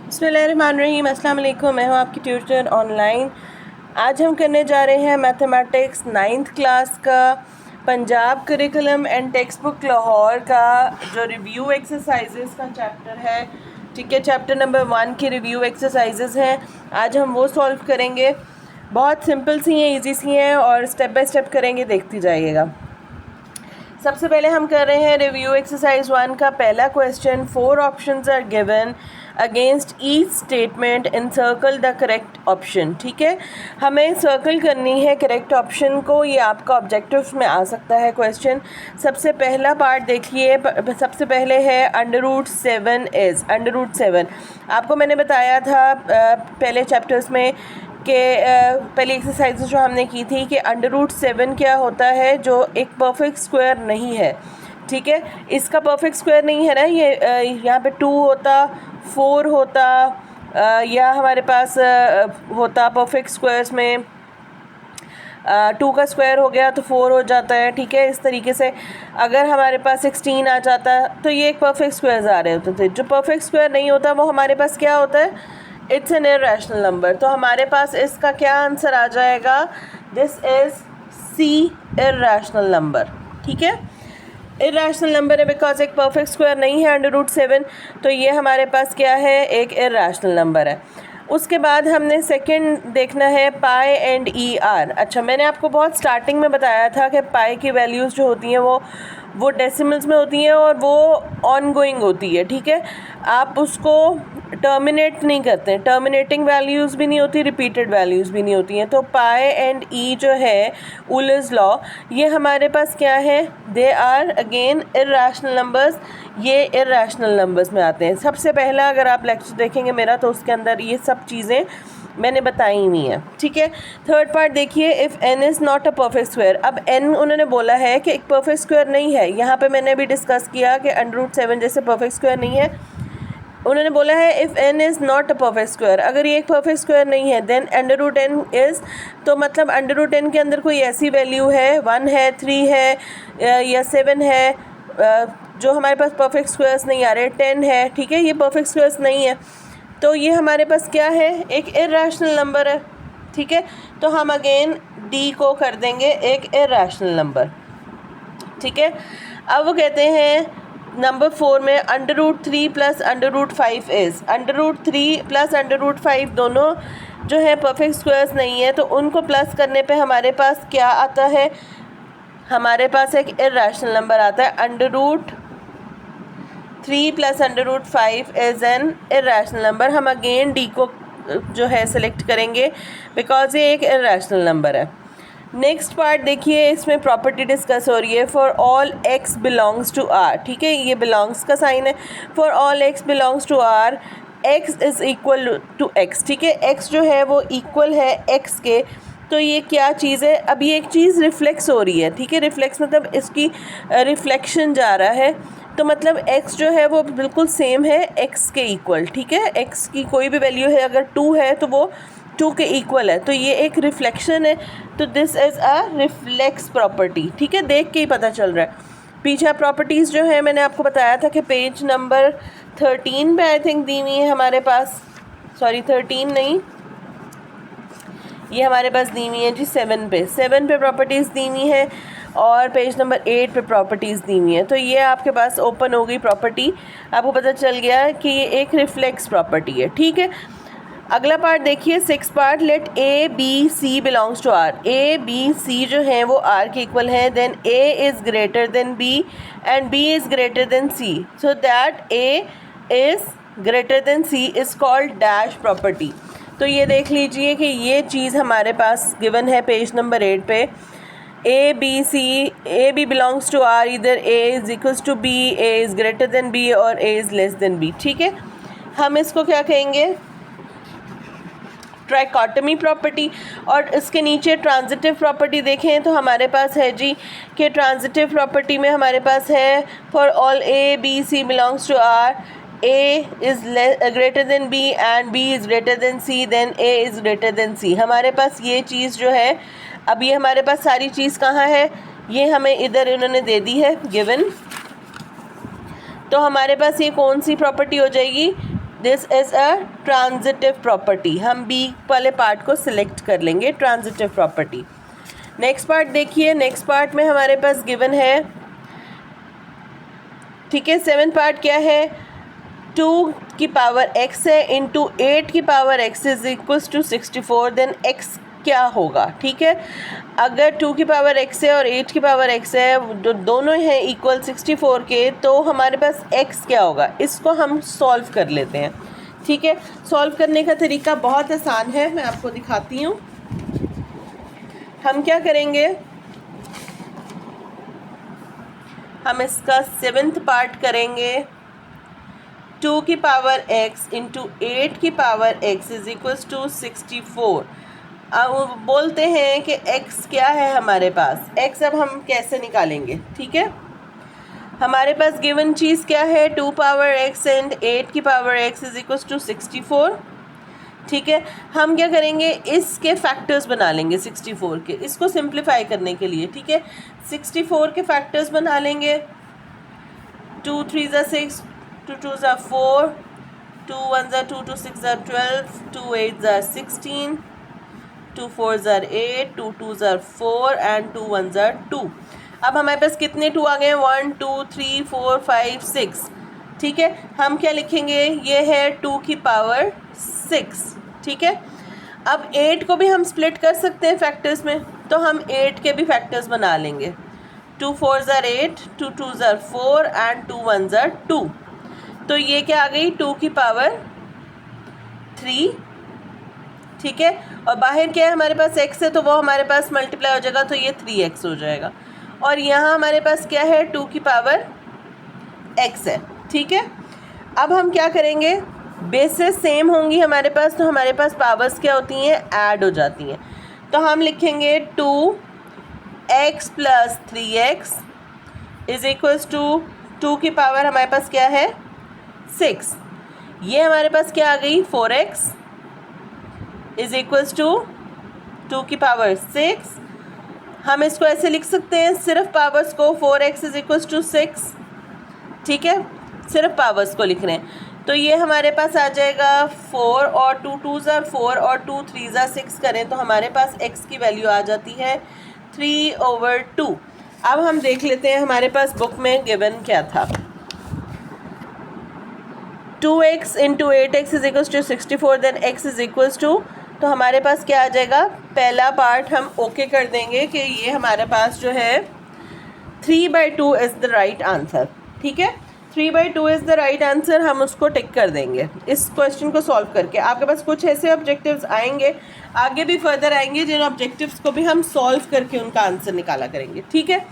बिस्मिल्लाहिर्रहमानिर्रहीम। अस्सलाम वालेकुम। मैं हूँ आपकी ट्यूटर ऑनलाइन। आज हम करने जा रहे हैं मैथमेटिक्स 9th क्लास का Punjab curriculum and text book Lahore का जो रिव्यू एक्सरसाइजेस का चैप्टर है। ठीक है, चैप्टर नंबर 1 की रिव्यू एक्सरसाइजेस हैं। आज हम वो सॉल्व करेंगे। बहुत सिंपल सी हैं, इजी सी हैं और स्टेप बाय स्टेप करेंगे, देखती जाइएगा। सबसे पहले हम कर रहे हैं रिव्यू एक्सरसाइज 1 का पहला question. 4 options are given against each statement encircle the correct option. ठीक है, हमें सर्कल करनी है करेक्ट ऑप्शन को। ये आपका ऑब्जेक्टिव में आ सकता है क्वेश्चन। सबसे पहला पार्ट देखिए, सबसे पहले है √7 इज़ √7। आपको मैंने बताया था पहले चैप्टर्स में कि पहली एक्सरसाइज जो हमने की थी कि √7 क्या होता है, जो एक परफेक्ट स्क्वायर नहीं है। ठीक है, इसका परफेक्ट स्क्वायर नहीं है ना, ये यहाँ पे 2 होता, 4 होता, या हमारे पास होता परफेक्ट स्क्वायर्स में 2 का स्क्वायर हो गया तो 4 हो जाता है। ठीक है, इस तरीके से अगर हमारे पास 16 आ जाता तो ये एक परफेक्ट स्क्वायर आ रहे होते थे। जो परफेक्ट स्क्वायर नहीं होता वो हमारे पास क्या होता है, इट्स एन इर्रेशनल नंबर। तो हमारे पास इसका क्या आंसर आ जाएगा, this is C, irrational number. ठीक है, इर्रेशनल नंबर है बिकॉज एक परफेक्ट स्क्वायर नहीं है √7, तो ये हमारे पास क्या है, एक इर्रेशनल नंबर है। उसके बाद हमने सेकंड देखना है पाई एंड ई आर। अच्छा, मैंने आपको बहुत स्टार्टिंग में बताया था कि पाई की वैल्यूज़ जो होती हैं वो डेसिमल्स में होती हैं और वो ऑन गोइंग होती है। ठीक है, आप उसको टर्मिनेट नहीं करते, टर्मिनेटिंग वैल्यूज़ भी नहीं होती, रिपीटेड वैल्यूज़ भी नहीं होती हैं। तो पाई एंड ई जो है यूलर्स लॉ, ये हमारे पास क्या है, they are again irrational numbers. ये इर्रेशनल नंबर्स में आते हैं। सबसे पहला अगर आप लेक्चर देखेंगे मेरा तो उसके अंदर ये सब चीज़ें मैंने बताई नहीं है। ठीक है, थर्ड पार्ट देखिए, if n is not a perfect square. अब n उन्होंने बोला है कि एक परफेक्ट स्क्वायर नहीं है। यहाँ पे मैंने अभी डिस्कस किया कि √7 जैसे परफेक्ट स्क्वायर नहीं है। उन्होंने बोला है if n is not a perfect square, अगर ये एक परफेक्ट स्क्वायर नहीं है देन √n इज़, तो मतलब √n के अंदर कोई ऐसी वैल्यू है, 1 है, 3 है या 7 है, जो हमारे पास परफेक्ट स्क्वायर्स नहीं आ रहे। 10 है, ठीक है, ये परफेक्ट स्क्वायर्स नहीं है, तो ये हमारे पास क्या है, एक इर्रेशनल नंबर है। ठीक है, तो हम अगेन डी को कर देंगे एक इर्रेशनल नंबर। ठीक है, अब वो कहते हैं नंबर 4 में √3 + √5 इज़। √3 + √5 दोनों जो है परफेक्ट स्क्वायर्स नहीं है, तो उनको प्लस करने पे हमारे पास क्या आता है, हमारे पास एक इर्रेशनल नंबर आता है। √3 + √5 इज़ एन इर्रेशनल नंबर। हम अगेन डी को जो है सेलेक्ट करेंगे बिकॉज ये एक इर्रेशनल नंबर है। नेक्स्ट पार्ट देखिए, इसमें प्रॉपर्टी डिस्कस हो रही है। For all x belongs to r। ठीक है, ये बिलोंग्स का साइन है। For all x belongs to r, x is equal to x। ठीक है, x जो है वो इक्वल है x के। तो ये क्या चीज़ है, अब ये एक चीज़ रिफ्लेक्स हो रही है। ठीक है, रिफ्लेक्स मतलब इसकी रिफ्लेक्शन जा रहा है, तो मतलब x जो है वो बिल्कुल सेम है x के इक्वल। ठीक है, x की कोई भी वैल्यू है, अगर 2 है तो वो 2 के इक्वल है, तो ये एक रिफ्लेक्शन है। तो this is a reflex property. ठीक है, देख के ही पता चल रहा है। पीछे प्रॉपर्टीज़ जो है मैंने आपको बताया था कि पेज नंबर 13 पे आई थिंक दी हुई है हमारे पास, सॉरी 13 नहीं, ये हमारे पास दी हुई है जी 7 पे प्रॉपर्टीज़ दी हुई है और पेज नंबर 8 पे प्रॉपर्टीज़ दी हुई है। तो ये आपके पास ओपन हो गई प्रॉपर्टी, आपको पता चल गया कि ये एक रिफ्लेक्स प्रॉपर्टी है। ठीक है, अगला पार्ट देखिए, 6 part, let A B C belongs to R. A B C जो हैं वो आर के इक्वल हैं, then A is greater than B and B is greater than C, so that A is greater than C is called dash property. तो ये देख लीजिए कि ये चीज़ हमारे पास गिवन है पेज नंबर 8 पे। A B belongs to R, इधर A is equals to be, A is greater than B और A is less than B. ठीक है, हम इसको क्या कहेंगे, ट्राइकोटमी प्रॉपर्टी। और इसके नीचे ट्रांजिटिव प्रॉपर्टी देखें तो हमारे पास है जी कि ट्रांजिटिव प्रॉपर्टी में हमारे पास है for all A B C belongs to R, A is greater than B and B is greater than C, then A is greater than C. हमारे पास ये चीज़ जो है, अब ये हमारे पास सारी चीज़ कहाँ है, ये हमें इधर इन्होंने दे दी है गिवन। तो हमारे पास ये कौन सी प्रॉपर्टी हो जाएगी, this is a transitive property. हम बी वाले पार्ट को सिलेक्ट कर लेंगे, ट्रांजिटिव प्रॉपर्टी। नेक्स्ट पार्ट देखिए, नेक्स्ट पार्ट में हमारे पास गिवन है, ठीक है। 7th पार्ट क्या है, 2 की पावर x है इंटू 8 की power x is equals to 64, then x क्या होगा, ठीक है। अगर 2 की पावर x है और 8 की पावर x है, दोनों हैं इक्वल 64 के, तो हमारे पास x क्या होगा, इसको हम सॉल्व कर लेते हैं, ठीक है। सॉल्व करने का तरीका बहुत आसान है, मैं आपको दिखाती हूँ। हम क्या करेंगे, हम इसका 7th पार्ट करेंगे, 2 की पावर x इंटू 8 की power x is equals to 64। अब बोलते हैं कि x क्या है हमारे पास, x अब हम कैसे निकालेंगे, ठीक है। हमारे पास गिवन चीज़ क्या है, 2 पावर x एंड 8 की power x is equals to 64, ठीक है। हम क्या करेंगे, इसके फैक्टर्स बना लेंगे 64 के, इसको सिंप्लीफाई करने के लिए, ठीक है। 64 के फैक्टर्स बना लेंगे, 2 3 ज़ा 6, 2 2 ज़ा 4, 2 1 ज़ा 2, 2 6 ज़ा 12, 2 8 ज़ा 16, 2 4 ज़ा 8, 2 2 ज़ा 4 एंड 2 1 ज़ा 2। अब हमारे पास कितने 2 आ गए, 1 2 3 4 5 6, ठीक है। हम क्या लिखेंगे, ये है 2 की पावर 6, ठीक है। अब 8 को भी हम स्प्लिट कर सकते हैं फैक्टर्स में, तो हम 8 के भी फैक्टर्स बना लेंगे, 2 4 ज़ा 8, 2 2 ज़ा 4 एंड 2 1 ज़ा 2। तो ये क्या आ गई, 2 की पावर 3, ठीक है। और बाहर क्या है हमारे पास x है, तो वो हमारे पास मल्टीप्लाई हो जाएगा, तो ये 3x हो जाएगा। और यहाँ हमारे पास क्या है, 2 की पावर x है, ठीक है। अब हम क्या करेंगे, बेसेस सेम होंगी हमारे पास, तो हमारे पास पावर्स क्या होती हैं, ऐड हो जाती हैं। तो हम लिखेंगे 2x plus 3x is equals to 2 की पावर हमारे पास क्या है 6, ये हमारे पास क्या आ गई 4x इज इक्वल्स टू 2 की पावर 6। हम इसको ऐसे लिख सकते हैं, सिर्फ पावर्स को, 4x इज इक्वल्स टू 6, ठीक है, सिर्फ पावर्स को लिख रहे हैं। तो ये हमारे पास आ जाएगा 4 और 2 2 ज़ा 4 और 2 3 ज़ा 6 करें तो हमारे पास x की वैल्यू आ जाती है 3/2। अब हम देख लेते हैं हमारे पास बुक में गिवन क्या था, 2x into 8x is equals to 64, then x is equals to, तो हमारे पास क्या आ जाएगा, पहला पार्ट हम ओके कर देंगे कि ये हमारे पास जो है 3/2 इज़ द राइट आंसर, ठीक है। 3/2 इज़ द राइट आंसर, हम उसको टिक कर देंगे इस क्वेश्चन को सॉल्व करके। आपके पास कुछ ऐसे ऑब्जेक्टिव्स आएंगे, आगे भी फर्दर आएंगे, जिन ऑब्जेक्टिव्स को भी हम सॉल्व करके उनका आंसर निकाला करेंगे, ठीक है।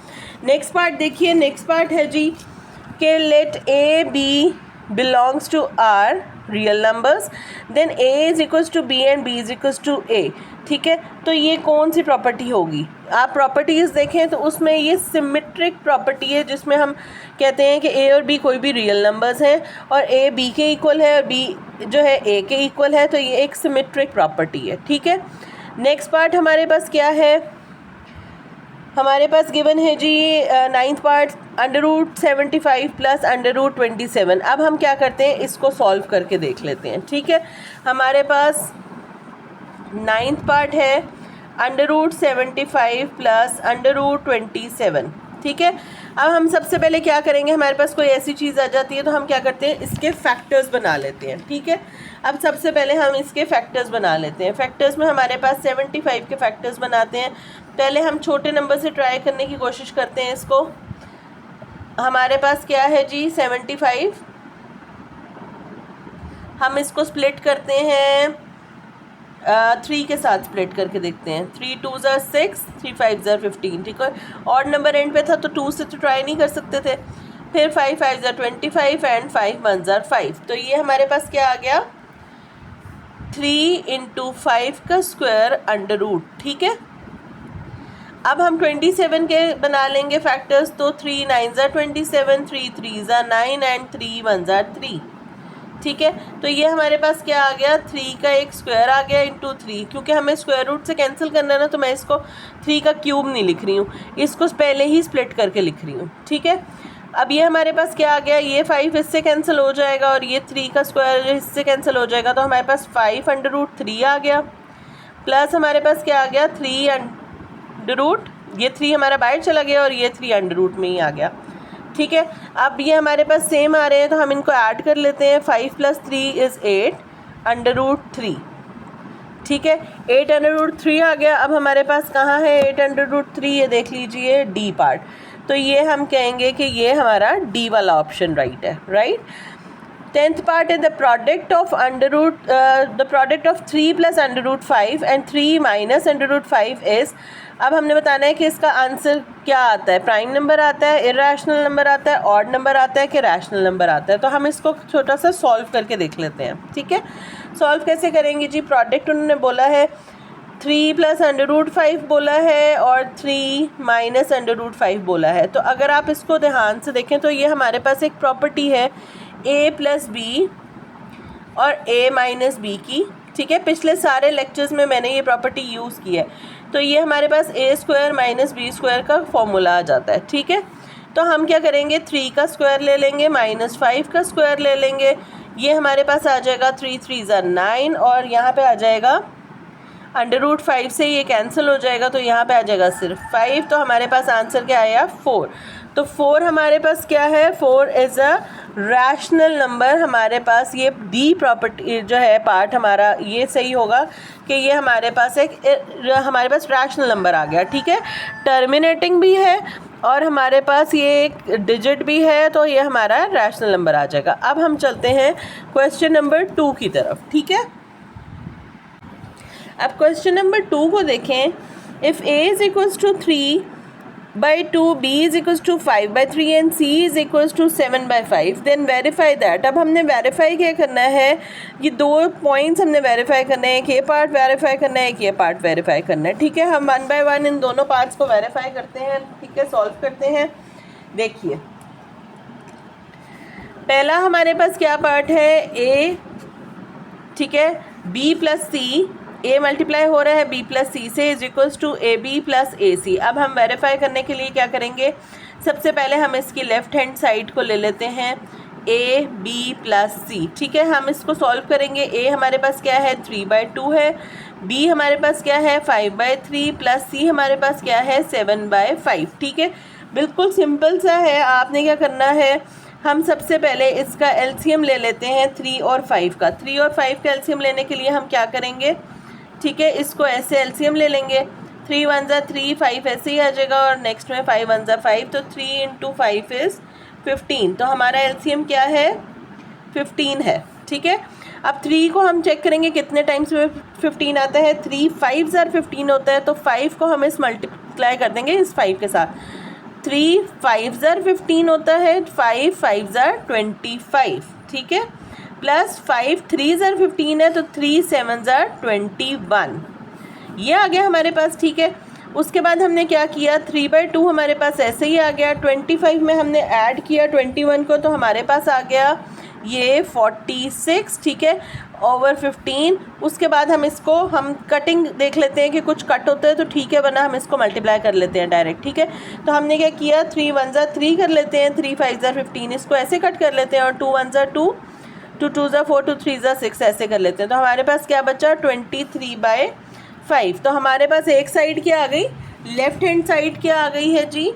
नेक्स्ट पार्ट देखिए, नेक्स्ट पार्ट है जी कि let A B belongs to R real numbers, then A is equals to B and B is equals to A, ठीक है। तो ये कौन सी प्रॉपर्टी होगी, आप प्रॉपर्टीज़ देखें तो उसमें ये सिमेट्रिक प्रॉपर्टी है, जिसमें हम कहते हैं कि A और B कोई भी रियल नंबर्स हैं और A B के इक्वल है और B जो है A के इक्वल है, तो ये एक सिमेट्रिक प्रॉपर्टी है, ठीक है। नेक्स्ट पार्ट हमारे पास क्या है, हमारे पास गिवन है जी 9th पार्ट √75 प्लस √27। अब हम क्या करते हैं, इसको सॉल्व करके देख लेते हैं, ठीक है। हमारे पास 9th पार्ट है √75 प्लस √27, ठीक है। अब हम सबसे पहले क्या करेंगे, हमारे पास कोई ऐसी चीज़ आ जाती है तो हम क्या करते हैं, इसके फैक्टर्स बना लेते हैं, ठीक है। अब सबसे पहले हम इसके फैक्टर्स बना लेते हैं। फैक्टर्स में हमारे पास 75 के फैक्टर्स बनाते हैं। पहले हम छोटे नंबर से ट्राई करने की कोशिश करते हैं इसको। हमारे पास क्या है जी 75, हम इसको स्प्लिट करते हैं 3 के साथ स्प्लिट करके देखते हैं। 3 2 ज़ा 6, 3 5 ज़ा 15, ठीक है। और नंबर एंड पे था तो 2 से तो ट्राई नहीं कर सकते थे। फिर 5 5 ज़ा 25 एंड 5 1 ज़ा 5। तो ये हमारे पास क्या आ गया 3 × 5 का स्क्वायर √, ठीक है। अब हम 27 के बना लेंगे फैक्टर्स, तो 3 9 ज़ा 27, 3 3 ज़ा 9 एंड 3 1 ज़ा 3, ठीक है। तो ये हमारे पास क्या आ गया 3 का एक स्क्वायर आ गया इंटू 3, क्योंकि हमें स्क्वायर रूट से कैंसिल करना है ना, तो मैं इसको 3 का क्यूब नहीं लिख रही हूँ, इसको पहले ही स्प्लिट करके लिख रही हूँ, ठीक है। अब ये हमारे पास क्या आ गया, ये 5 इससे कैंसिल हो जाएगा और ये 3 का स्क्वायर इससे कैंसिल हो जाएगा, तो हमारे पास 5√3 आ गया, प्लस हमारे पास क्या आ गया 3 ये 3 हमारा बाहर चला गया और ये 3 अंडर रूट में ही आ गया। ठीक है, अब ये हमारे पास सेम आ रहे हैं तो हम इनको ऐड कर लेते हैं। 5 + 3 = 8 √3। ठीक है, 8 √3 आ गया। अब हमारे पास कहाँ है 8 √3, ये देख लीजिए डी पार्ट, तो ये हम कहेंगे कि ये हमारा डी वाला ऑप्शन राइट है, राइट। 10th पार्ट है the product of 3 + √5 and 3 - √5 is. अब हमने बताना है कि इसका आंसर क्या आता है, प्राइम नंबर आता है, इरेशनल नंबर आता है, ऑड नंबर आता है कि रैशनल नंबर आता है। तो हम इसको छोटा सा सॉल्व करके देख लेते हैं। ठीक है, सॉल्व कैसे करेंगे जी, प्रोडक्ट उन्होंने बोला है 3 + √5 बोला है और 3 - √5 बोला है। तो अगर आप इसको ध्यान से देखें तो ये हमारे पास एक प्रॉपर्टी है a + b और a - b की। ठीक है, पिछले सारे लेक्चर्स में मैंने ये प्रॉपर्टी यूज़ की है। तो ये हमारे पास a² - b² का फॉर्मूला आ जाता है। ठीक है, तो हम क्या करेंगे 3 का स्क्वायर ले लेंगे, -5 का स्क्वायर ले लेंगे, ये हमारे पास आ जाएगा 3 × 3 = 9 और यहाँ पे आ जाएगा √5 से ये कैंसिल हो जाएगा, तो यहाँ पे आ जाएगा सिर्फ 5। तो हमारे पास आंसर क्या आया 4। तो 4 हमारे पास क्या है, 4 इज़ अ रैशनल नंबर। हमारे पास ये डी प्रॉपर्टी जो है पार्ट हमारा ये सही होगा कि ये हमारे पास रैशनल नंबर आ गया। ठीक है, टर्मिनेटिंग भी है और हमारे पास ये एक डिजिट भी है, तो ये हमारा रैशनल नंबर आ जाएगा। अब हम चलते हैं क्वेश्चन नंबर 2 की तरफ। ठीक है, अब क्वेश्चन नंबर 2 को देखें। If a = 3/2, b = 5/3 and c = 7/5, then verify that. अब हमने वेरीफाई क्या करना है, ये 2 पॉइंट्स हमने वेरीफाई करने हैं, एक ये पार्ट वेरीफाई करना है, एक ये पार्ट वेरीफाई करना है। ठीक है, हम 1 बाय 1 इन दोनों पार्ट्स को वेरीफाई करते हैं। ठीक है, सॉल्व करते हैं। देखिए पहला हमारे पास क्या पार्ट है a, ठीक है, b + c, a मल्टीप्लाई हो रहा है b + c से = ab + ac। अब हम वेरीफाई करने के लिए क्या करेंगे, सबसे पहले हम इसकी लेफ़्ट हैंड साइड को ले लेते हैं a b + c। ठीक है, हम इसको सॉल्व करेंगे। a हमारे पास क्या है 3/2 है, b हमारे पास क्या है 5/3 + c हमारे पास क्या है 7/5। ठीक है, बिल्कुल सिंपल सा है। आपने क्या करना है, हम सबसे पहले इसका एलसीएम ले लेते हैं 3 और 5 का। 3 और 5 का एलसीएम लेने के लिए हम क्या करेंगे, ठीक है, इसको ऐसे एलसीएम ले लेंगे। 3 × 1 = 3, 5 ऐसे ही आ जाएगा और नेक्स्ट में 5 × 1 = 5, तो 3 × 5 = 15। तो हमारा एलसीएम क्या है 15 है। ठीक है, अब 3 को हम चेक करेंगे कितने टाइम्स में 15 आता है। 3 × 5 = 15 होता है, तो 5 को हम इस मल्टीप्लाई कर देंगे इस 5 के साथ। 3 × 5 = 15 होता है, 5 × 5 = 25। ठीक है, प्लस 5 × 3 = 15 है, तो 3 × 7 = 21। ये आ गया हमारे पास। ठीक है, उसके बाद हमने क्या किया 3/2 हमारे पास ऐसे ही आ गया। 25 में हमने ऐड किया 21 को, तो हमारे पास आ गया ये 46। ठीक है, ओवर 15। उसके बाद हम इसको कटिंग देख लेते हैं कि कुछ कट होता है तो ठीक है, वरना हम इसको मल्टीप्लाई कर लेते हैं डायरेक्ट। ठीक है, तो हमने क्या किया 3 × 1 = 3 कर लेते हैं, 3 × 5 = 15 इसको ऐसे कट कर लेते हैं, और 2 × 1 = 2, 2 × 2 = 4, 2 × 3 = 6 ऐसे कर लेते हैं। तो हमारे पास क्या बचा 23/5। तो हमारे पास एक साइड क्या आ गई, लेफ्ट हैंड साइड क्या आ गई है जी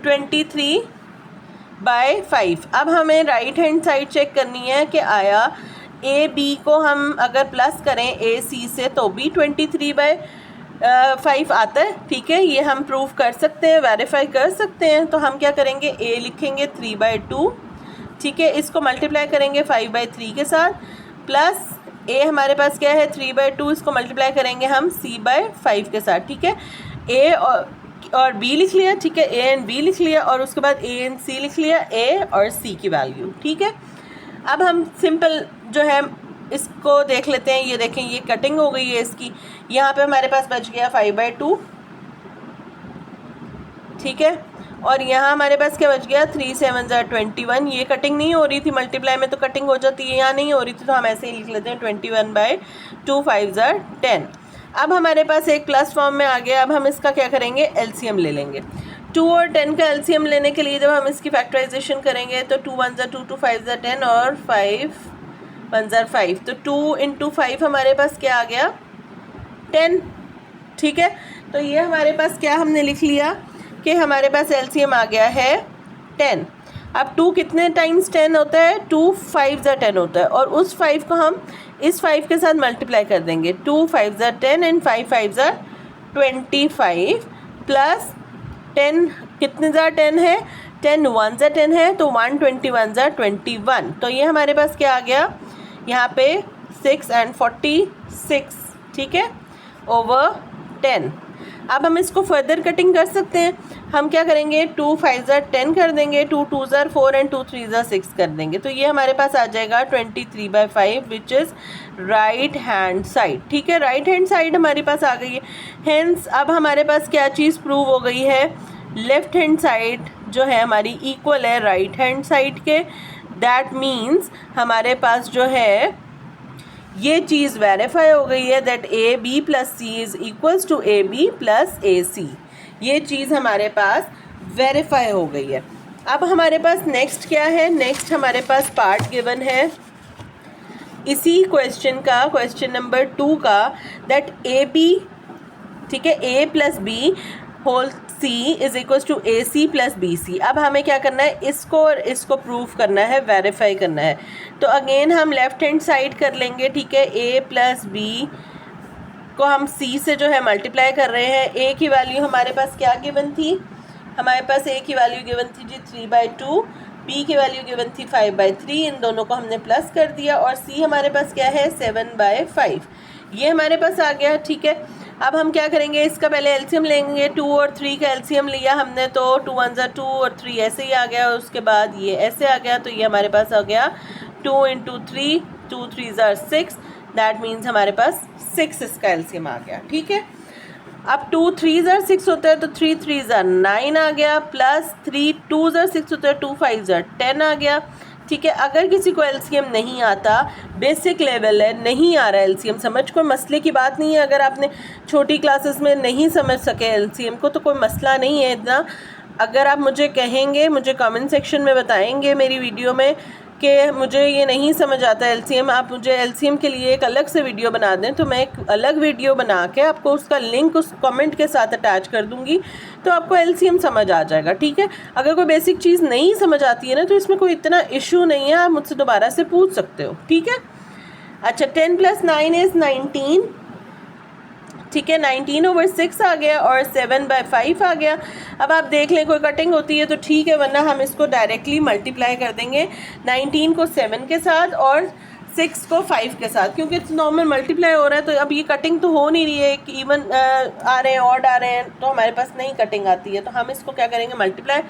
23/5। अब हमें राइट हैंड साइड चेक करनी है कि आया ए बी को हम अगर प्लस करें ए सी से तो भी 23/5 आता है। ठीक है, ये हम प्रूव कर सकते हैं, वेरीफाई कर सकते हैं। तो हम क्या करेंगे, ए लिखेंगे 3/2। ठीक है, इसको मल्टीप्लाई करेंगे 5/3 के साथ, प्लस ए हमारे पास क्या है 3/2, इसको मल्टीप्लाई करेंगे हम c/5 के साथ। ठीक है, ए और बी लिख लिया। ठीक है, ए एंड बी लिख लिया, और उसके बाद ए एंड सी लिख लिया, ए और सी की वैल्यू। ठीक है, अब हम सिंपल जो है इसको देख लेते हैं। ये देखें, ये कटिंग हो गई है इसकी। यहाँ पे हमारे पास बच गया 5/2। ठीक है, और यहाँ हमारे पास क्या बच गया 3 × 7 = 21। ये कटिंग नहीं हो रही थी, मल्टीप्लाई में तो कटिंग हो जाती है, यहाँ नहीं हो रही थी, तो हम ऐसे ही लिख लेते हैं 21/2, 5 = 10। अब हमारे पास एक प्लस फॉर्म में आ गया। अब हम इसका क्या करेंगे, एलसीएम ले लेंगे। 2 और 10 का एलसीएम लेने के लिए जब हम इसकी फैक्टराइजेशन करेंगे तो 2 1 2 2 5 10 और 5 1 5, तो 2 इंटू 5 हमारे पास क्या आ गया 10। ठीक है, तो ये हमारे पास क्या हमने लिख लिया कि हमारे पास एलसीएम आ गया है 10। अब 2 कितने टाइम्स 10 होता है, 2 5 10 होता है, और उस 5 को हम इस 5 के साथ मल्टीप्लाई कर देंगे। 2 5 10 एंड 5 5 25 प्लस 10 कितने 10 है, 10 1 10 है, तो 121 21। तो ये हमारे पास क्या आ गया यहाँ पे 6 and 46, ठीक है, ओवर 10। अब हम इसको फर्दर कटिंग कर सकते हैं। हम क्या करेंगे, 2 5 10 कर देंगे, 2 2 4 एंड 2 3 6 कर देंगे, तो ये हमारे पास आ जाएगा 23/5 which is right hand side. ठीक है, राइट हैंड साइड हमारे पास आ गई है। हेंस अब हमारे पास क्या चीज़ प्रूव हो गई है, लेफ्ट हैंड साइड जो है हमारी इक्वल है राइट हैंड साइड के। दैट मीन्स हमारे पास जो है ये चीज़ वेरीफाई हो गई है that A B plus C is equals to A B plus A C. ये चीज़ हमारे पास वेरीफाई हो गई है। अब हमारे पास नेक्स्ट क्या है, नेक्स्ट हमारे पास पार्ट गिवन है इसी क्वेश्चन का, क्वेश्चन नंबर 2 का, दैट ए बी, ठीक है, A plus B whole C is equals to A C plus B C. अब हमें क्या करना है, इसको और इसको प्रूफ करना है, वेरीफाई करना है। तो अगेन हम लेफ्ट हैंड साइड कर लेंगे। ठीक है, ए प्लस बी को हम सी से जो है मल्टीप्लाई कर रहे हैं। ए की वैल्यू हमारे पास क्या गिवन थी, हमारे पास ए की वैल्यू गिवन थी जी 3/2, बी की वैल्यू गिवन थी 5/3, इन दोनों को हमने प्लस कर दिया, और सी हमारे पास क्या है 7/5, ये हमारे पास आ गया। ठीक है, अब हम क्या करेंगे, इसका पहले एलसीएम लेंगे। 2 और 3 का एलसीएम लिया हमने, तो 2 1 2 और 3 ऐसे ही आ गया, और उसके बाद ये ऐसे आ गया, तो ये हमारे पास आ गया 2 × 3, 2 3 6, दैट मीन्स हमारे पास 6 इसका एलसीएम आ गया। ठीक है, अब 2 3 6 होता है, तो 3 3 9 आ गया, प्लस 3 2 6 होता है, 2 5 10 आ गया। ठीक है, अगर किसी को एलसीएम नहीं आता, बेसिक लेवल है, नहीं आ रहा है एलसीएम समझ, कोई मसले की बात नहीं है। अगर आपने छोटी क्लासेस में नहीं समझ सके एलसीएम को तो कोई मसला नहीं है इतना। अगर आप मुझे कहेंगे, मुझे कमेंट सेक्शन में बताएंगे मेरी वीडियो में कि मुझे ये नहीं समझ आता एलसीएम, आप मुझे एलसीएम के लिए एक अलग से वीडियो बना दें, तो मैं एक अलग वीडियो बना के आपको उसका लिंक उस कमेंट के साथ अटैच कर दूंगी, तो आपको एलसीएम समझ आ जाएगा। ठीक है, अगर कोई बेसिक चीज़ नहीं समझ आती है ना, तो इसमें कोई इतना इशू नहीं है, आप मुझसे दोबारा से पूछ सकते हो। ठीक है, अच्छा 10 + 9 इज़ 19। ठीक है, 19/6 आ गया और 7/5 आ गया। अब आप देख लें, कोई कटिंग होती है तो ठीक है, वरना हम इसको डायरेक्टली मल्टीप्लाई कर देंगे 19 को 7 के साथ और 6 को 5 के साथ, क्योंकि नॉर्मल मल्टीप्लाई हो रहा है, तो अब ये कटिंग तो हो नहीं रही है, एक इवन आ रहे हैं, ऑड आ रहे हैं, तो हमारे पास नहीं कटिंग आती है, तो हम इसको क्या करेंगे मल्टीप्लाई।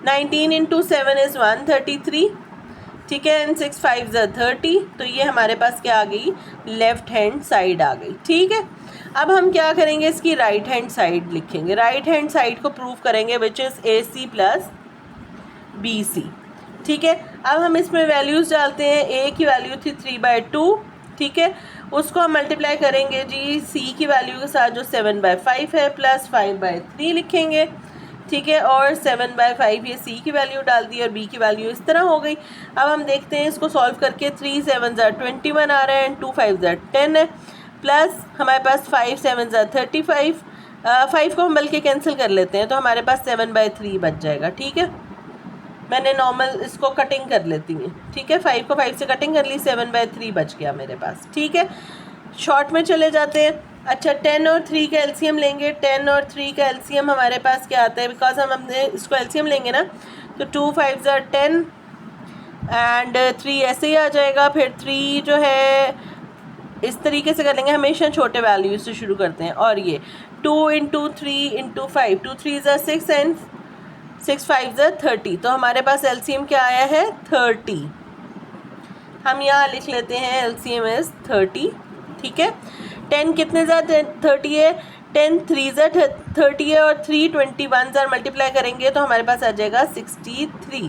19 × 7 इज़ 133। ठीक है, एंड 6 5 30, तो ये हमारे पास क्या आ गई, लेफ्ट हैंड साइड आ गई। ठीक है, अब हम क्या करेंगे, इसकी राइट हैंड साइड लिखेंगे, राइट हैंड साइड को प्रूव करेंगे which is AC plus BC। ठीक है, अब हम इसमें वैल्यूज़ डालते हैं। A की वैल्यू थी 3/2, ठीक है, उसको हम मल्टीप्लाई करेंगे जी C की वैल्यू के साथ जो 7/5 है, प्लस 5/3 लिखेंगे। ठीक है, और 7/5 ये C की वैल्यू डाल दी और B की वैल्यू इस तरह हो गई। अब हम देखते हैं इसको सॉल्व करके, 3 7 21 आ रहा है, एंड 2 5 10 है, प्लस हमारे पास 5 7 35, 5 को हम बल्कि कैंसिल कर लेते हैं, तो हमारे पास 7/3 बच जाएगा। ठीक है, मैंने नॉर्मल इसको कटिंग कर लेती हूँ। ठीक है, 5 को 5 से कटिंग कर ली, 7/3 बच गया मेरे पास। ठीक है, शॉर्ट में चले जाते हैं। अच्छा 10 और 3 का एलसीएम लेंगे। 10 और 3 का एलसीएम हमारे पास क्या आता है, बिकॉज हम अपने इसको एलसीएम लेंगे ना, तो 2 5 10 एंड 3 ऐसे ही आ जाएगा। फिर 3 जो है इस तरीके से कर लेंगे, हमेशा छोटे वैल्यू से शुरू करते हैं। और ये 2 × 3 × 5, 2 3 6 एंड 6 5 30, तो हमारे पास एलसीएम क्या आया है 30। हम यहाँ लिख लेते हैं एलसीएम इज़ 30। ठीक है, 10 कितने 30 है, 10 3 30 है, और 3 21 मल्टीप्लाई करेंगे तो हमारे पास आ जाएगा 63।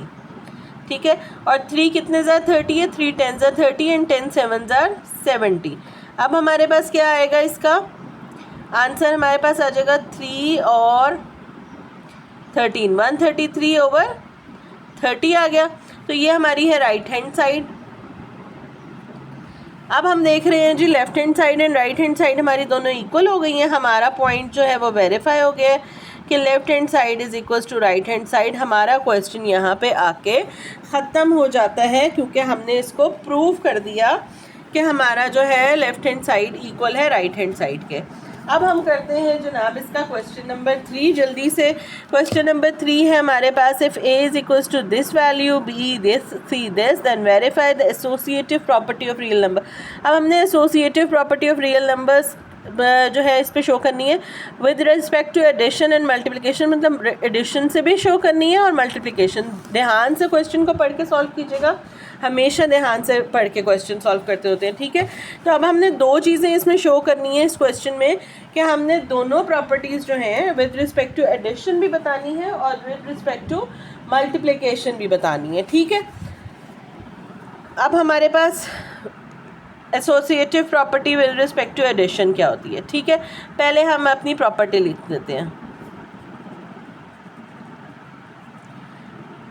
ठीक है, और 3 कितने 30 है, 3 10 30 एंड 10 7 70। अब हमारे पास क्या आएगा, इसका आंसर हमारे पास आ जाएगा 3 और 13, 133 ओवर 30 आ गया। तो ये हमारी है राइट हैंड साइड। अब हम देख रहे हैं जी left hand side and right hand side हमारी दोनों इक्वल हो गई हैं। हमारा पॉइंट जो है वो वेरीफाई हो गया है कि left hand side is equal to right hand side. हमारा क्वेश्चन यहाँ पे आके ख़त्म हो जाता है क्योंकि हमने इसको प्रूव कर दिया कि हमारा जो है लेफ्ट हैंड साइड इक्वल है राइट हैंड साइड के। अब हम करते हैं जनाब इसका क्वेश्चन नंबर 3 जल्दी से। क्वेश्चन नंबर 3 है हमारे पास, if a is equals to this value, b this, c this, then verify the associative property of real number. अब हमने associative property of real numbers जो है इस पे शो करनी है with respect to addition and multiplication, मतलब addition से भी शो करनी है और मल्टीप्लिकेशन। ध्यान से क्वेश्चन को पढ़ के सॉल्व कीजिएगा, हमेशा ध्यान से पढ़ के क्वेश्चन सॉल्व करते होते हैं, ठीक है। तो अब हमने दो चीज़ें इसमें शो करनी है इस क्वेश्चन में कि हमने दोनों प्रॉपर्टीज़ जो हैं विद रिस्पेक्ट टू एडिशन भी बतानी है और विद रिस्पेक्ट टू मल्टीप्लिकेशन भी बतानी है, ठीक है। अब हमारे पास associative property with respect to addition क्या होती है, ठीक है। पहले हम अपनी प्रॉपर्टी लिख देते हैं,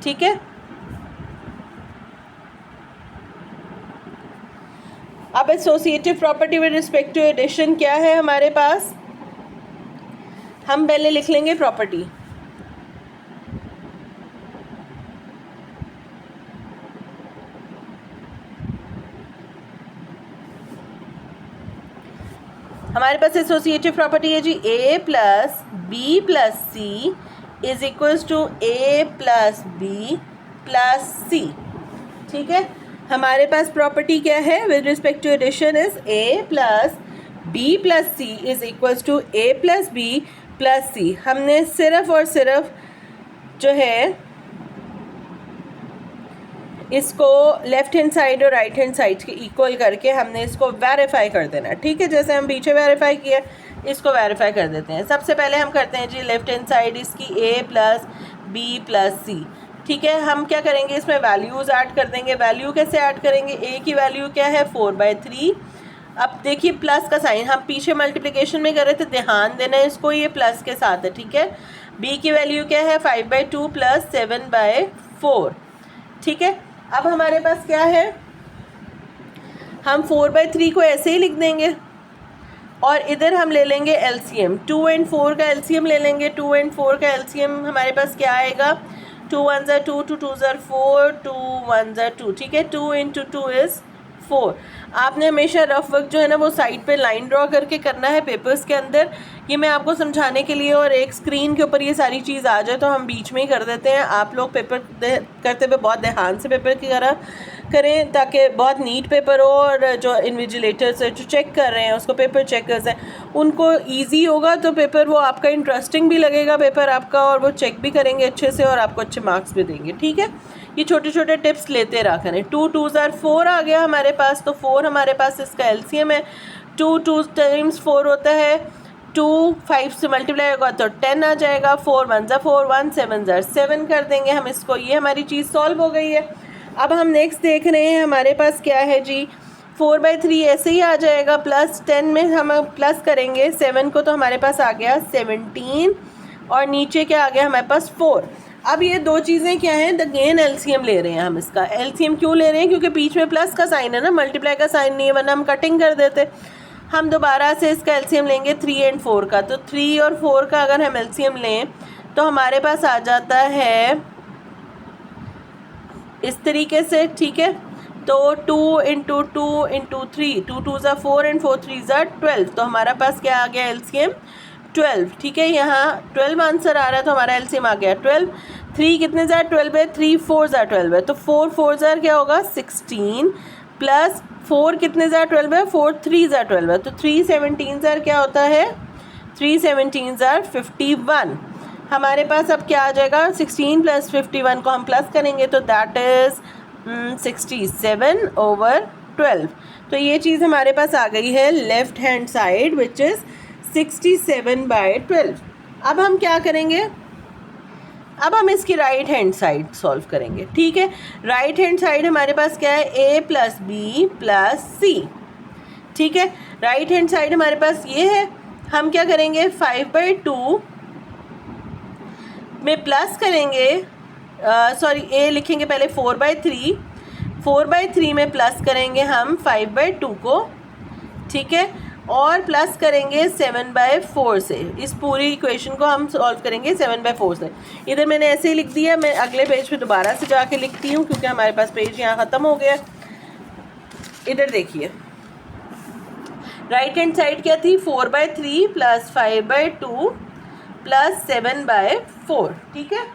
ठीक है। अब associative property with respect to addition क्या है हमारे पास, हम पहले लिख लेंगे प्रॉपर्टी। हमारे पास एसोसिएटिव प्रॉपर्टी है जी a plus B plus C is equals to a plus B plus C, ठीक है। हमारे पास प्रॉपर्टी क्या है with respect to addition is a plus B plus C is equals to a plus B plus C. हमने सिर्फ और सिर्फ जो है इसको लेफ़्ट हैंड साइड और राइट हैंड साइड के इक्वल करके हमने इसको वेरीफाई कर देना, ठीक है। जैसे हम पीछे वेरीफाई किया इसको वेरीफाई कर देते हैं। सबसे पहले हम करते हैं जी लेफ़्ट हैंड साइड इसकी a plus B plus C, ठीक है। हम क्या करेंगे इसमें वैल्यूज़ ऐड कर देंगे। वैल्यू कैसे ऐड करेंगे, a की वैल्यू क्या है 4/3। अब देखिए प्लस का साइन हम पीछे मल्टीप्लिकेशन में कर रहे थे, ध्यान देना है इसको, ये प्लस के साथ है, ठीक है। b की वैल्यू क्या है 5/2 प्लस 7/4, ठीक है। अब हमारे पास क्या है, हम 4/3 को ऐसे ही लिख देंगे और इधर हम ले लेंगे एलसीएम, 2 और 4 का एलसीएम ले लेंगे। 2 और 4 का एलसीएम हमारे पास क्या आएगा, 2 1 ज़ा 2, 2 2 ज़ा 4, 2 1 ज़ा 2, ठीक है। 2 × 2 इज़ 4। आपने हमेशा रफ वर्क जो है ना वो साइड पे लाइन ड्रॉ करके करना है पेपर्स के अंदर। ये मैं आपको समझाने के लिए, और एक स्क्रीन के ऊपर ये सारी चीज़ आ जाए तो हम बीच में ही कर देते हैं। आप लोग पेपर करते हुए बहुत ध्यान से पेपर की तरह करें ताकि बहुत नीट पेपर हो और जो इन्विजिलेटर्स है जो चेक कर रहे हैं उसको पेपर चेकर्स हैं उनको ईजी होगा तो पेपर वो आपका इंटरेस्टिंग भी लगेगा पेपर आपका, और वो चेक भी करेंगे अच्छे से और आपको अच्छे मार्क्स भी देंगे, ठीक है। ये छोटे छोटे टिप्स लेते रहा करें। 2 2 ज़ा 4 आ गया हमारे पास, तो 4 हमारे पास इसका एलसीएम है। 2 2 टाइम्स 4 होता है 2, 5 से मल्टीप्लाई होगा तो 10 आ जाएगा। 4 1 ज़ा 4, 1 7 ज़ा 7 कर देंगे हम इसको। ये हमारी चीज़ सॉल्व हो गई है। अब हम नेक्स्ट देख रहे हैं हमारे पास क्या है जी, 4/3 ऐसे ही आ जाएगा, प्लस 10 में हम प्लस करेंगे 7 को तो हमारे पास आ गया 17 और नीचे क्या आ गया हमारे पास 4। अब ये दो चीज़ें क्या हैं, अगेन एलसीएम ले रहे हैं हम। इसका एलसीएम क्यों ले रहे हैं, क्योंकि बीच में प्लस का साइन है ना, मल्टीप्लाई का साइन नहीं है, वरना हम कटिंग कर देते। हम दोबारा से इसका एलसीएम लेंगे 3 और 4 का, तो 3 और 4 का अगर हम एलसीएम लें तो हमारे पास आ जाता है इस तरीके से, ठीक है। तो 2 × 2 × 3, 2 2 ज़ा 4 और 4 3 ज़ा 12, तो हमारा पास क्या आ गया एलसीएम 12, ठीक है। यहाँ 12 आंसर आ रहा है तो हमारा एलसीएम आ गया 12। 3 कितने ज़ा 12 है, 3 4 ज़ा 12 है, तो 4 4 ज़ा क्या होगा 16 प्लस 4 कितने ज़ा 12 है, 4 3 ज़ा 12 है, तो 3 17 ज़ा क्या होता है 3 17 ज़ा 51। हमारे पास अब क्या आ जाएगा 16 प्लस 51 को हम प्लस करेंगे तो दैट इज़ 67/12। तो ये चीज़ हमारे पास आ गई है left hand side which is 67/12। अब हम क्या करेंगे, अब हम इसकी राइट हैंड साइड सॉल्व करेंगे, ठीक है। राइट हैंड साइड हमारे पास क्या है a plus B plus C, ठीक है। राइट हैंड साइड हमारे पास ये है, हम क्या करेंगे 5/2 में प्लस करेंगे, सॉरी ए लिखेंगे पहले 4/3, 4/3 में प्लस करेंगे हम 5/2 को, ठीक है, और प्लस करेंगे 7/4 से। इस पूरी इक्वेशन को हम सॉल्व करेंगे 7/4 से। इधर मैंने ऐसे ही लिख दिया, मैं अगले पेज पे दोबारा से जाके लिखती हूँ क्योंकि हमारे पास पेज यहाँ ख़त्म हो गया। इधर देखिए, राइट हैंड साइड क्या थी, 4/3 प्लस 5/2 प्लस 7/4, ठीक है।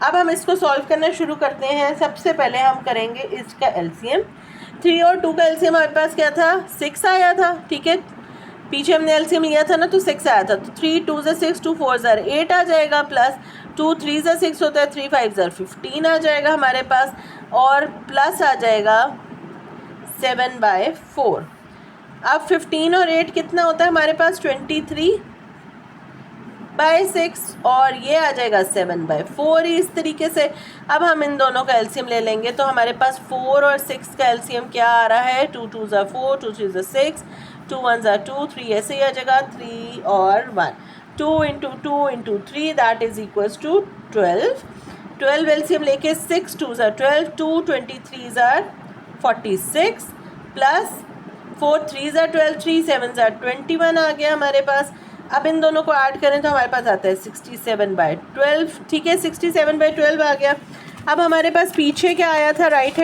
अब हम इसको सॉल्व करना शुरू करते हैं। सबसे पहले हम करेंगे इसका एलसीएम। 3 और 2 का एलसीएम हमारे पास क्या था, 6 आया था, ठीक है। पीछे हमने एलसीएम लिया था ना, तो 6 आया था, तो 3 2 6, 2 4 8 आ जाएगा, प्लस 2 3 6 होता है, 3 5 15 आ जाएगा हमारे पास, और प्लस आ जाएगा 7/4। अब 15 और 8 कितना होता है हमारे पास, 23/6, और ये आ जाएगा 7/4 इस तरीके से। अब हम इन दोनों का एलसीएम ले लेंगे, तो हमारे पास 4 और 6 का एलसीएम क्या आ रहा है, 2 2 4, 2 3 6, 2 1 2, 3 ऐसे ही आ जाएगा, 3 और 1, 2 × 2 × 3 that is equals to 12। 12 LCM लेके 6 2 12, 2 23 46, प्लस 4 3 12, 3 7 21 आ गया हमारे पास। अब इन दोनों को ऐड करें तो हमारे पास आता है 67/12, ठीक है, 67/12 आ गया। अब हमारे पास पीछे क्या आया था, लेफ्ट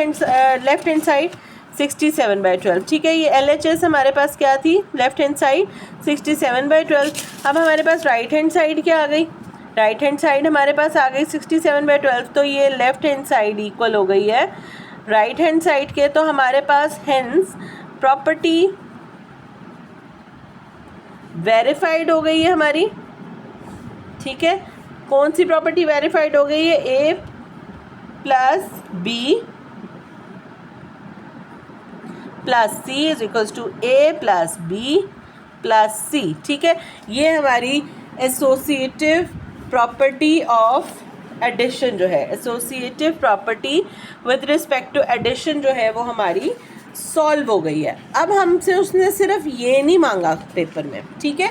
हैंड साइड 67/12, ठीक है। ये LHS हमारे पास क्या थी, लेफ्ट हैंड साइड 67/12। अब हमारे पास राइट हैंड साइड क्या आ गई, राइट हैंड साइड हमारे पास आ गई 67/12, तो ये लेफ्ट हैंड साइड इक्वल हो गई है राइट हैंड साइड के। तो हमारे पास हेंस प्रॉपर्टी वेरीफाइड हो गई है हमारी, ठीक है। कौन सी प्रॉपर्टी वेरीफाइड हो गई है, A + B + C is equals to A + B + C, ठीक है। ये हमारी एसोसिएटिव प्रॉपर्टी ऑफ एडिशन जो है, associative property with respect to addition जो है वो हमारी सॉल्व हो गई है। अब हमसे उसने सिर्फ ये नहीं मांगा पेपर में, ठीक है,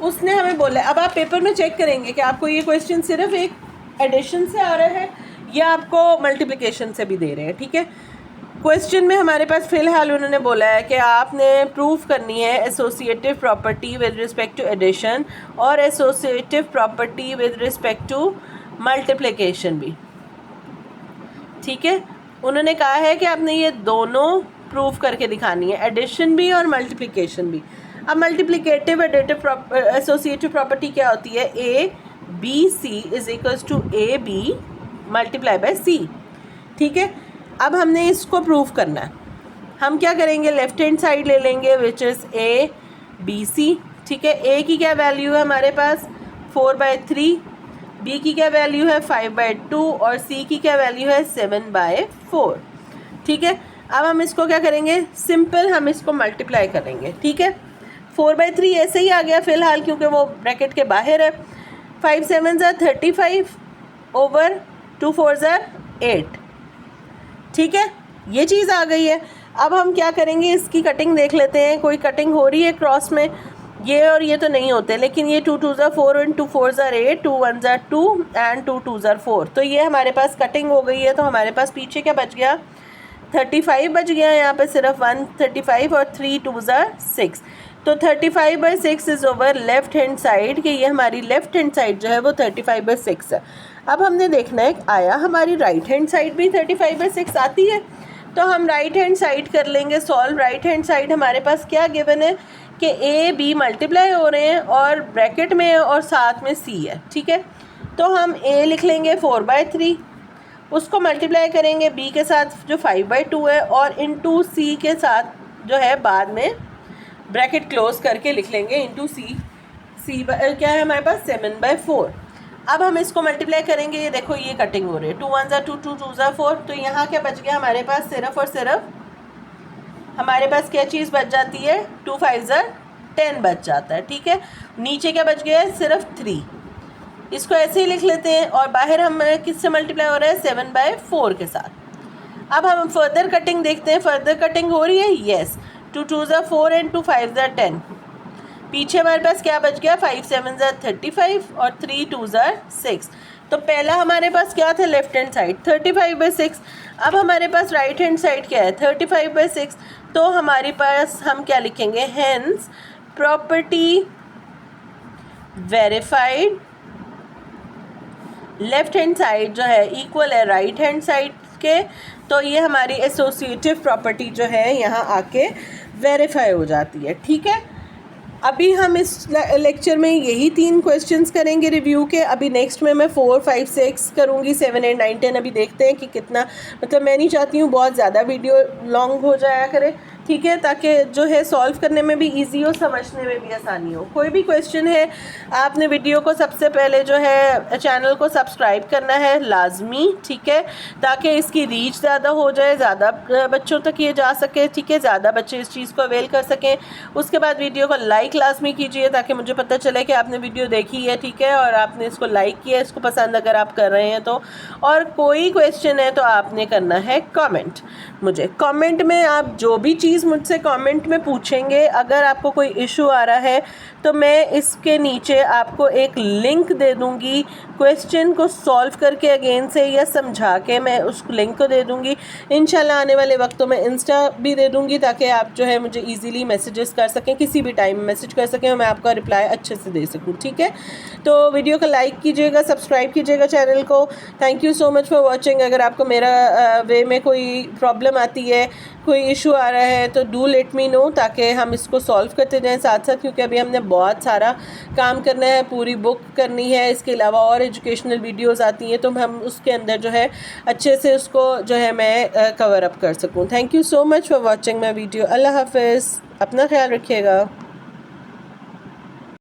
उसने हमें बोला, अब आप पेपर में चेक करेंगे कि आपको ये क्वेश्चन सिर्फ एक एडिशन से आ रहा है या आपको मल्टीप्लिकेशन से भी दे रहे हैं, ठीक है। क्वेश्चन में हमारे पास फ़िलहाल उन्होंने बोला है कि आपने प्रूफ करनी है associative property with respect to addition और associative property with respect to multiplication भी, ठीक है। उन्होंने कहा है कि आपने ये दोनों प्रूफ करके दिखानी है, एडिशन भी और मल्टीप्लिकेशन भी। अब मल्टीप्लिकेटिव एडिटिव एसोसिएटिव प्रॉपर्टी क्या होती है, ABC is equals to AB × C, ठीक है। अब हमने इसको प्रूफ करना है, हम क्या करेंगे, लेफ्ट हैंड साइड ले लेंगे विच इज़ ABC, ठीक है। A की क्या वैल्यू है हमारे पास 4/3, B की क्या वैल्यू है 5/2 और C की क्या वैल्यू है 7/4, ठीक है। अब हम इसको क्या करेंगे, सिंपल हम इसको मल्टीप्लाई करेंगे, ठीक है। 4/3 ऐसे ही आ गया फ़िलहाल क्योंकि वो ब्रैकेट के बाहर है। 5 7 35 ओवर 2 4 8, ठीक है, ये चीज़ आ गई है। अब हम क्या करेंगे, इसकी कटिंग देख लेते हैं, कोई कटिंग हो रही है क्रॉस में, ये और ये तो नहीं होते, लेकिन ये 2 2 4 और 2 4 8, 2 1 2 एंड 2 2 4, तो ये हमारे पास कटिंग हो गई है। तो हमारे पास पीछे क्या बच गया, 35 बच गया, यहाँ पे सिर्फ 135 और 3 2 6, तो 35/6 is over left hand side, कि ये हमारी लेफ्ट हैंड साइड जो है वो 35/6 है। अब हमने देखना है आया हमारी राइट हैंड साइड भी 35/6 आती है, तो हम राइट हैंड साइड कर लेंगे सॉल्व। राइट हैंड साइड हमारे पास क्या गिवन है कि A B मल्टीप्लाई हो रहे हैं और ब्रैकेट में है और साथ में C है, ठीक है। तो हम A लिख लेंगे 4/3, उसको मल्टीप्लाई करेंगे B के साथ जो 5/2 है और इनटू C के साथ जो है बाद में ब्रैकेट क्लोज करके लिख लेंगे इनटू C क्या है हमारे पास 7/4। अब हम इसको मल्टीप्लाई करेंगे, ये देखो ये कटिंग हो रही है, 2 1 2 2 2 4, तो यहाँ क्या बच गया हमारे पास, सिर्फ और सिर्फ हमारे पास क्या चीज़ बच जाती है, 2 5 10 बच जाता है, ठीक है। नीचे क्या बच गया है, सिर्फ 3, इसको ऐसे ही लिख लेते हैं और बाहर हम किससे मल्टीप्लाई हो रहा है 7/4 के साथ। अब हम फर्दर कटिंग देखते हैं, फर्दर कटिंग हो रही है, येस, 2 2 4 एंड 2 5 10, पीछे हमारे पास क्या बच गया, 5 7 35 और 3 2 6, तो पहला हमारे पास क्या था, लेफ्ट हैंड साइड 35/6। अब हमारे पास राइट हैंड साइड क्या है, 35/6। तो हमारे पास हम क्या लिखेंगे, hence property verified, left hand side जो है इक्वल है राइट हैंड साइड के। तो ये हमारी एसोसिएटिव प्रॉपर्टी जो है यहाँ आके वेरीफाई हो जाती है। ठीक है, अभी हम इस लेक्चर में यही 3 क्वेश्चंस करेंगे रिव्यू के। अभी नेक्स्ट में मैं 4, 5, 6 करूँगी, 7, 8, 9, 10 अभी देखते हैं कि कितना, मतलब मैं नहीं चाहती हूँ बहुत ज़्यादा वीडियो लॉन्ग हो जाया करे, ठीक है, ताकि जो है सॉल्व करने में भी इजी हो, समझने में भी आसानी हो। कोई भी क्वेश्चन है, आपने वीडियो को सबसे पहले जो है चैनल को सब्सक्राइब करना है लाजमी, ठीक है, ताकि इसकी रीच ज़्यादा हो जाए, ज़्यादा बच्चों तक ये जा सके, ठीक है, ज़्यादा बच्चे इस चीज़ को अवेल कर सकें। उसके बाद वीडियो को लाइक लाजमी कीजिए ताकि मुझे पता चले कि आपने वीडियो देखी है, ठीक है, और आपने इसको लाइक किया, इसको पसंद अगर आप कर रहे हैं तो। और कोई क्वेश्चन है तो आपने करना है कमेंट। मुझे कमेंट में आप जो भी चीज़ मुझसे कमेंट में पूछेंगे, अगर आपको कोई इशू आ रहा है तो मैं इसके नीचे आपको एक लिंक दे दूंगी, क्वेश्चन को सॉल्व करके अगेन से या समझा के मैं उस लिंक को दे दूंगी। इंशाल्लाह आने वाले वक्तों में इंस्टा भी दे दूंगी ताकि आप जो है मुझे इजीली मैसेजेस कर सकें, किसी भी टाइम मैसेज कर सकें और मैं आपका रिप्लाई अच्छे से दे सकूं। ठीक है, तो वीडियो को लाइक कीजिएगा, सब्सक्राइब कीजिएगा चैनल को। Thank you so much for watching. अगर आपको मेरा वे में कोई प्रॉब्लम आती है, कोई इशू आ रहा है तो डू लेट मी नो ताकि हम इसको सॉल्व करते जाएं साथ साथ, क्योंकि अभी हमने बहुत सारा काम करना है, पूरी बुक करनी है, इसके अलावा और एजुकेशनल वीडियोस आती हैं, तो हम उसके अंदर जो है अच्छे से उसको जो है मैं कवर अप कर सकूं। Thank you so much for watching my video. अल्लाह हाफिज़, अपना ख्याल रखिएगा।